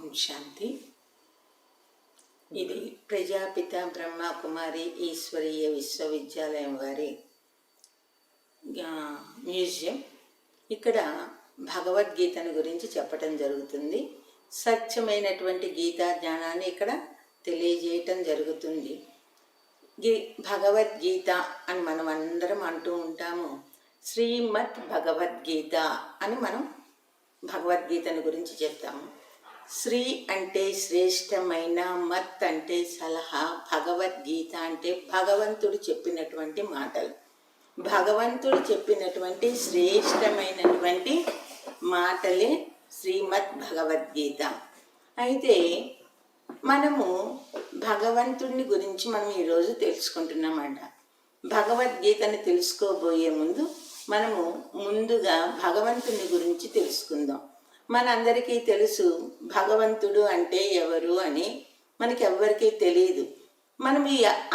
ఓం శాంతి. ఇది ప్రజాపిత బ్రహ్మకుమారి ఈశ్వరీయ విశ్వవిద్యాలయం వారి మ్యూజియం. ఇక్కడ భగవద్గీతను గురించి చెప్పటం జరుగుతుంది. సత్యమైనటువంటి గీతా జ్ఞానాన్ని ఇక్కడ తెలియజేయటం జరుగుతుంది. భగవద్గీత అని మనం అందరం అంటూ ఉంటాము. శ్రీమద్ భగవద్గీత అని మనం భగవద్గీతను గురించి చెప్తాము. శ్రీ అంటే శ్రేష్టమైన, మత్ అంటే సలహా, భగవద్గీత అంటే భగవంతుడు చెప్పినటువంటి మాటలు. భగవంతుడు చెప్పినటువంటి శ్రేష్టమైనటువంటి మాటలే శ్రీమద్ భగవద్గీత. అయితే మనము భగవంతుడిని గురించి మనం ఈరోజు తెలుసుకుంటున్నామంట. భగవద్గీతని తెలుసుకోబోయే ముందు మనము ముందుగా భగవంతుని గురించి తెలుసుకుందాం. మనందరికీ తెలుసు భగవంతుడు అంటే ఎవరు అని. మనకి ఎవ్వరికీ తెలియదు. మనం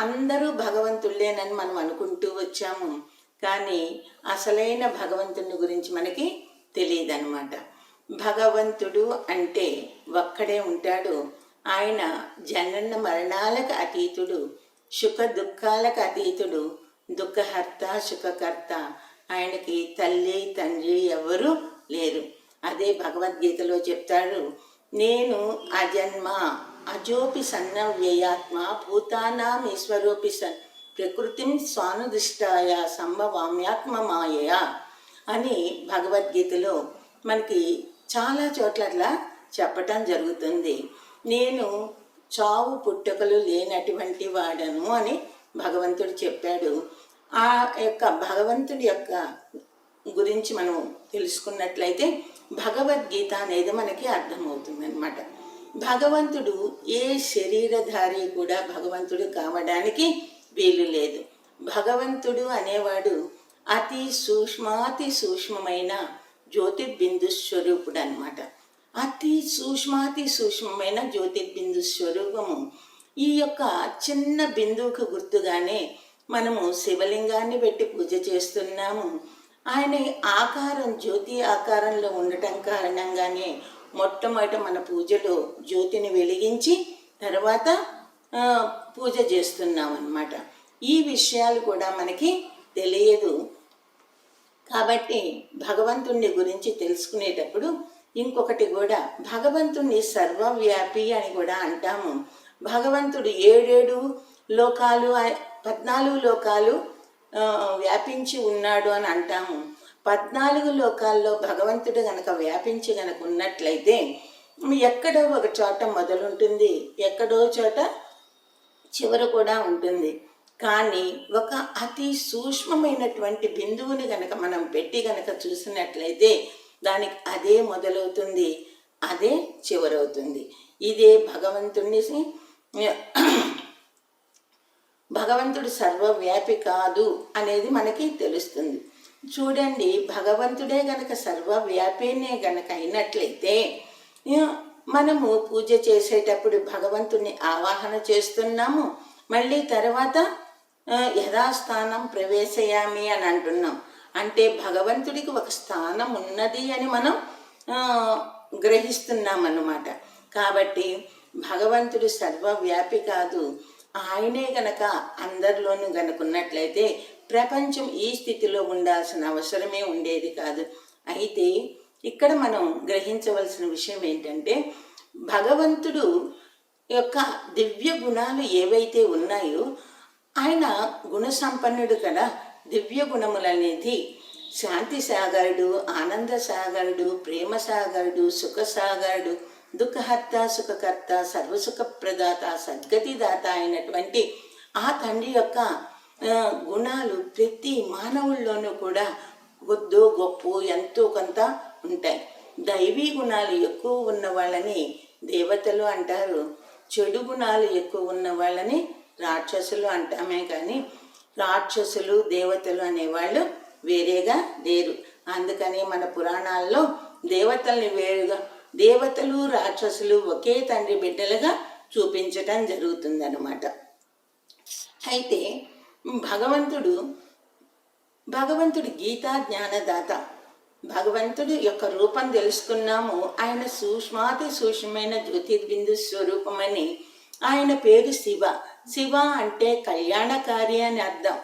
అందరూ భగవంతుళ్ళేనని మనం అనుకుంటూ వచ్చాము, కానీ అసలైన భగవంతుని గురించి మనకి తెలియదు అన్నమాట. భగవంతుడు అంటే ఒక్కడే ఉంటాడు. ఆయన జనన మరణాలకు అతీతుడు, సుఖ దుఃఖాలకు అతీతుడు, దుఃఖహర్త సుఖకర్త. ఆయనకి తల్లి తండ్రి ఎవరు లేరు. అదే భగవద్గీతలో చెప్తాడు, నేను అజన్మ అజోపి సన్నవ్యయాత్మ భూతానాం ఈశ్వరోపి సన్ ప్రకృతిం స్వానుదిష్టాయ సంభవామ్యాత్మ మాయయా అని భగవద్గీతలో మనకి చాలా చోట్ల అట్లా చెప్పటం జరుగుతుంది. నేను చావు పుట్టుకలు లేనటువంటి వాడను అని భగవంతుడు చెప్పాడు. ఆ యొక్క భగవంతుడి యొక్క గురించి మనం తెలుసుకున్నట్లయితే భగవద్గీత అనేది మనకి అర్థమవుతుంది అన్నమాట. భగవంతుడు ఏ శరీరధారి కూడా భగవంతుడు కావడానికి వీలు లేదు. భగవంతుడు అనేవాడు అతి సూక్ష్మమైన జ్యోతిర్బిందు స్వరూపుడు అనమాట. అతి సూక్ష్మమైన జ్యోతిర్బిందు స్వరూపము. ఈ యొక్క చిన్న బిందువుకు గుర్తుగానే మనము శివలింగాన్ని పెట్టి పూజ చేస్తున్నాము. ఆయన ఆకారం జ్యోతి ఆకారంలో ఉండటం కారణంగానే మొట్టమొదట మన పూజలో జ్యోతిని వెలిగించి తర్వాత పూజ చేస్తున్నాం అన్నమాట. ఈ విషయాలు కూడా మనకి తెలియదు. కాబట్టి భగవంతుని గురించి తెలుసుకునేటప్పుడు ఇంకొకటి కూడా, భగవంతుని సర్వవ్యాపి అని కూడా అంటాము. భగవంతుడు 7 లోకాలు 14 లోకాలు వ్యాపించి ఉన్నాడు అని అంటాము. 14 లోకాల్లో భగవంతుడు గనక వ్యాపించి గనక ఉన్నట్లయితే ఎక్కడో ఒక చోట మొదలుంటుంది, ఎక్కడో చోట చివర కూడా ఉంటుంది. కానీ ఒక అతి సూక్ష్మమైనటువంటి బిందువుని గనక మనం పెట్టి గనక చూసినట్లయితే దానికి అదే మొదలవుతుంది, అదే చివరవుతుంది. ఇదే భగవంతుడు సర్వవ్యాపి కాదు అనేది మనకి తెలుస్తుంది. చూడండి, భగవంతుడే గనక సర్వవ్యాపినే గనక అయినట్లయితే మనము పూజ చేసేటప్పుడు భగవంతుని ఆవాహన చేస్తున్నాము. మళ్ళీ తర్వాత యథాస్థానం ప్రవేశయామి అని అంటున్నాం. అంటే భగవంతుడికి ఒక స్థానం ఉన్నది అని మనం గ్రహిస్తున్నాం అన్నమాట. కాబట్టి భగవంతుడు సర్వవ్యాపి కాదు. ఆయనే గనక అందరిలోనూ గనుకున్నట్లయితే ప్రపంచం ఈ స్థితిలో ఉండాల్సిన అవసరమే ఉండేది కాదు. అయితే ఇక్కడ మనం గ్రహించవలసిన విషయం ఏంటంటే, భగవంతుడు యొక్క దివ్య గుణాలు ఏవైతే ఉన్నాయో ఆయన గుణ సంపన్నుడు కదా. దివ్య గుణములనేది శాంతి సాగరుడు, ఆనంద సాగరుడు, ప్రేమ సాగరుడు, సుఖ సాగరుడు, దుఃఖహర్త సుఖకర్త, సర్వసుఖ ప్రదాత, సద్గతిదాత అయినటువంటి ఆ తండ్రి యొక్క గుణాలు ప్రతి మానవుల్లోనూ కూడా కొద్దో గొప్ప ఎంతో కొంత ఉంటాయి. దైవీ గుణాలు ఎక్కువ ఉన్న వాళ్ళని దేవతలు అంటారు, చెడు గుణాలు ఎక్కువ ఉన్న వాళ్ళని రాక్షసులు అంటామే. కానీ రాక్షసులు దేవతలు అనేవాళ్ళు వేరేగా లేరు. అందుకని మన పురాణాల్లో దేవతల్ని వేరుగా, దేవతలు రాక్షసులు ఒకే తండ్రి బిడ్డలుగా చూపించటం జరుగుతుందన్నమాట. అయితే భగవంతుడు గీతా జ్ఞానదాత. భగవంతుడి యొక్క రూపం తెలుసుకున్నాము. ఆయన సూక్ష్మాతి సూక్ష్మమైన జ్యోతిర్బిందు స్వరూపమని. ఆయన పేరు శివ. శివ అంటే కళ్యాణకారి అని అర్థం.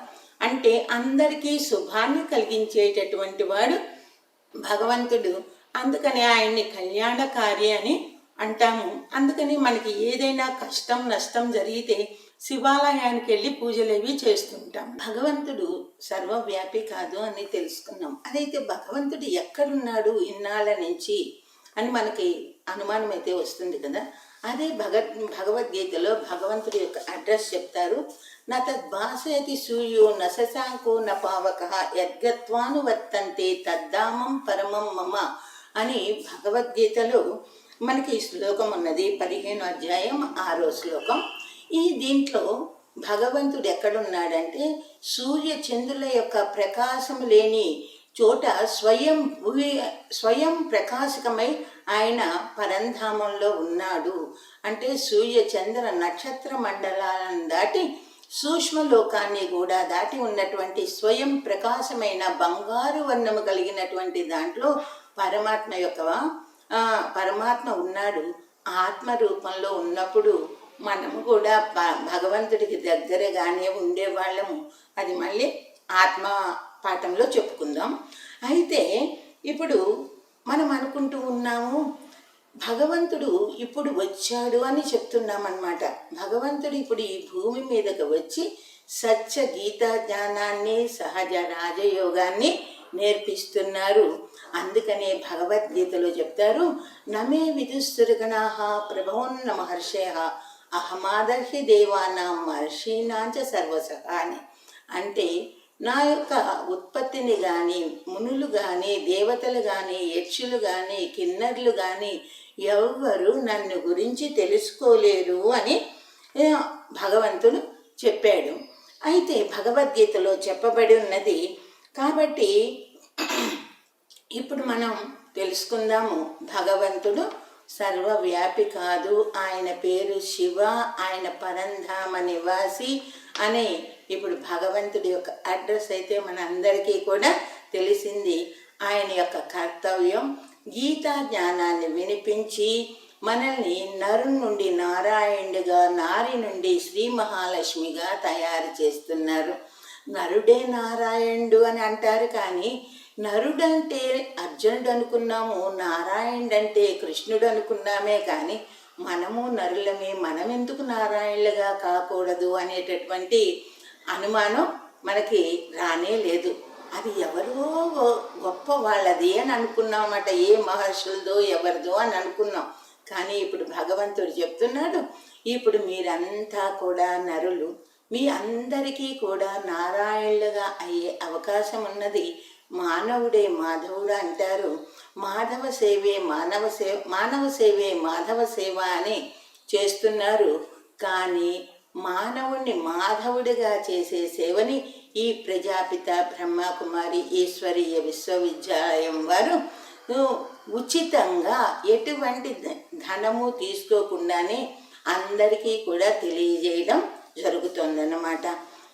అంటే అందరికీ శుభాన్ని కలిగించేటటువంటి వాడు భగవంతుడు. అందుకని ఆయన్ని కళ్యాణకారి అని అంటాము. అందుకని మనకి ఏదైనా కష్టం నష్టం జరిగితే శివాలయానికి వెళ్ళి పూజలేవి చేస్తుంటాం. భగవంతుడు సర్వవ్యాపి కాదు అని తెలుసుకున్నాం. అదైతే భగవంతుడు ఎక్కడున్నాడు ఇన్నాళ్ళ నుంచి అని మనకి అనుమానం అయితే వస్తుంది కదా. అదే భగవద్గీతలో భగవంతుడి యొక్క అడ్రస్ చెప్తారు. న తద్భాసయతి సూర్యో న శశాంకో న పావక యద్గత్వాను వర్తంతే తద్ధామం పరమం మమ అని భగవద్గీతలో మనకి ఈ శ్లోకం ఉన్నది. 15వ అధ్యాయం 6వ శ్లోకం. దీంట్లో భగవంతుడు ఎక్కడున్నాడంటే సూర్య చంద్రుల యొక్క ప్రకాశం లేని చోట స్వయం ప్రకాశకమై ఆయన పరంధామంలో ఉన్నాడు. అంటే సూర్య చంద్ర నక్షత్ర మండలాలను దాటి సూక్ష్మలోకాన్ని కూడా దాటి ఉన్నటువంటి స్వయం ప్రకాశమైన బంగారు వర్ణము కలిగినటువంటి దాంట్లో పరమాత్మ ఉన్నాడు. ఆత్మ రూపంలో ఉన్నప్పుడు మనము కూడా భగవంతుడికి దగ్గరగానే ఉండేవాళ్ళము. అది మళ్ళీ ఆత్మ పాఠంలో చెప్పుకుందాం. అయితే ఇప్పుడు మనం అనుకుంటూ ఉన్నాము భగవంతుడు ఇప్పుడు వచ్చాడు అని చెప్తున్నాం అన్నమాట. భగవంతుడు ఇప్పుడు ఈ భూమి మీదకి వచ్చి సత్య గీతా జ్ఞానాన్ని సహజ రాజయోగాన్ని నేర్పిస్తున్నారు. అందుకనే భగవద్గీతలో చెప్తారు, నమే విదుస్తుర్గణాః ప్రభవోన్న మహర్షయః అహమాదర్హి దేవానాం మహర్షీనాంచ సర్వసః అని. అంటే నా యొక్క ఉత్పత్తిని కానీ మునులు కానీ దేవతలు కానీ యక్షులు కానీ కిన్నరులు కానీ ఎవ్వరు నన్ను గురించి తెలుసుకోలేరు అని భగవంతుడు చెప్పాడు. అయితే భగవద్గీతలో చెప్పబడి ఉన్నది. కాబట్టి ఇప్పుడు మనం తెలుసుకుందాము, భగవంతుడు సర్వవ్యాపి కాదు. ఆయన పేరు శివ, ఆయన పరంధామ నివాసి అనే ఇప్పుడు భగవంతుడి యొక్క అడ్రస్ అయితే మన అందరికీ కూడా తెలిసింది. ఆయన యొక్క కర్తవ్యం గీతా జ్ఞానాన్ని వినిపించి మనల్ని నరు నుండి నారాయణుడిగా, నారి నుండి శ్రీ మహాలక్ష్మిగా తయారు చేస్తున్నారు. నరుడే నారాయణుడు అని అంటారు, కానీ నరుడంటే అర్జునుడు అనుకున్నాము, నారాయణుడు అంటే కృష్ణుడు అనుకున్నామే, కానీ మనము నరులమే, మనం ఎందుకు నారాయణులుగా కాకూడదు అనేటటువంటి అనుమానం మనకి రానే లేదు. అది ఎవరో గొప్ప వాళ్ళది అని అనుకున్నామట, ఏ మహర్షులదో ఎవరిదో అని అనుకున్నాం. కానీ ఇప్పుడు భగవంతుడు చెప్తున్నాడు, ఇప్పుడు మీరంతా కూడా నరులు, మీ అందరికీ కూడా నారాయణులుగా అయ్యే అవకాశం ఉన్నది. మానవుడే మాధవుడు అంటారు. మాధవ సేవే మానవ సేవే మాధవ సేవ అని చేస్తున్నారు. కానీ మానవుణ్ణి మాధవుడిగా చేసే సేవని ఈ ప్రజాపిత బ్రహ్మకుమారి ఈశ్వరీయ విశ్వవిద్యాలయం వారు ఉచితంగా ఎటువంటి ధనము తీసుకోకుండానే అందరికీ కూడా తెలియజేయడం జరుగుతుందన్నమాట.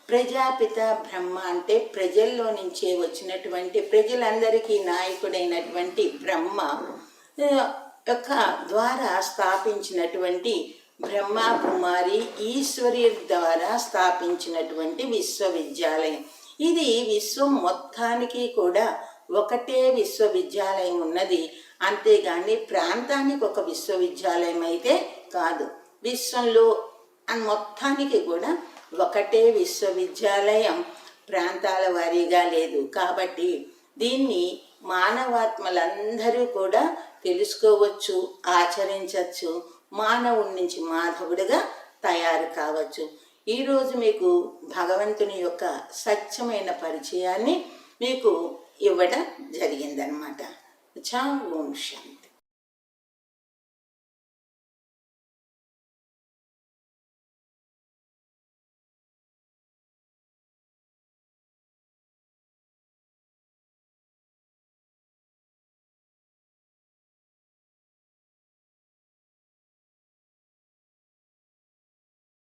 ప్రజాపిత బ్రహ్మ అంటే ప్రజల్లో నుంచే వచ్చినటువంటి, ప్రజలందరికీ నాయకుడైనటువంటి బ్రహ్మ యొక్క ద్వారా స్థాపించినటువంటి బ్రహ్మ కుమారి ఈశ్వరి ద్వారా స్థాపించినటువంటి విశ్వవిద్యాలయం. ఇది విశ్వం మొత్తానికి కూడా ఒకటే విశ్వవిద్యాలయం ఉన్నది. అంతేగాని ప్రాంతానికి ఒక విశ్వవిద్యాలయం అయితే కాదు. విశ్వంలో మొత్తానికి కూడా ఒకటే విశ్వవిద్యాలయం, ప్రాంతాల వారీగా లేదు. కాబట్టి దీన్ని మానవాత్మలందరూ కూడా తెలుసుకోవచ్చు, ఆచరించవచ్చు, మానవుడి నుంచి మాధవుడిగా తయారు కావచ్చు. ఈరోజు మీకు భగవంతుని యొక్క సత్యమైన పరిచయాన్ని మీకు ఇవ్వడం జరిగిందనమాట. ఓం శాంతి.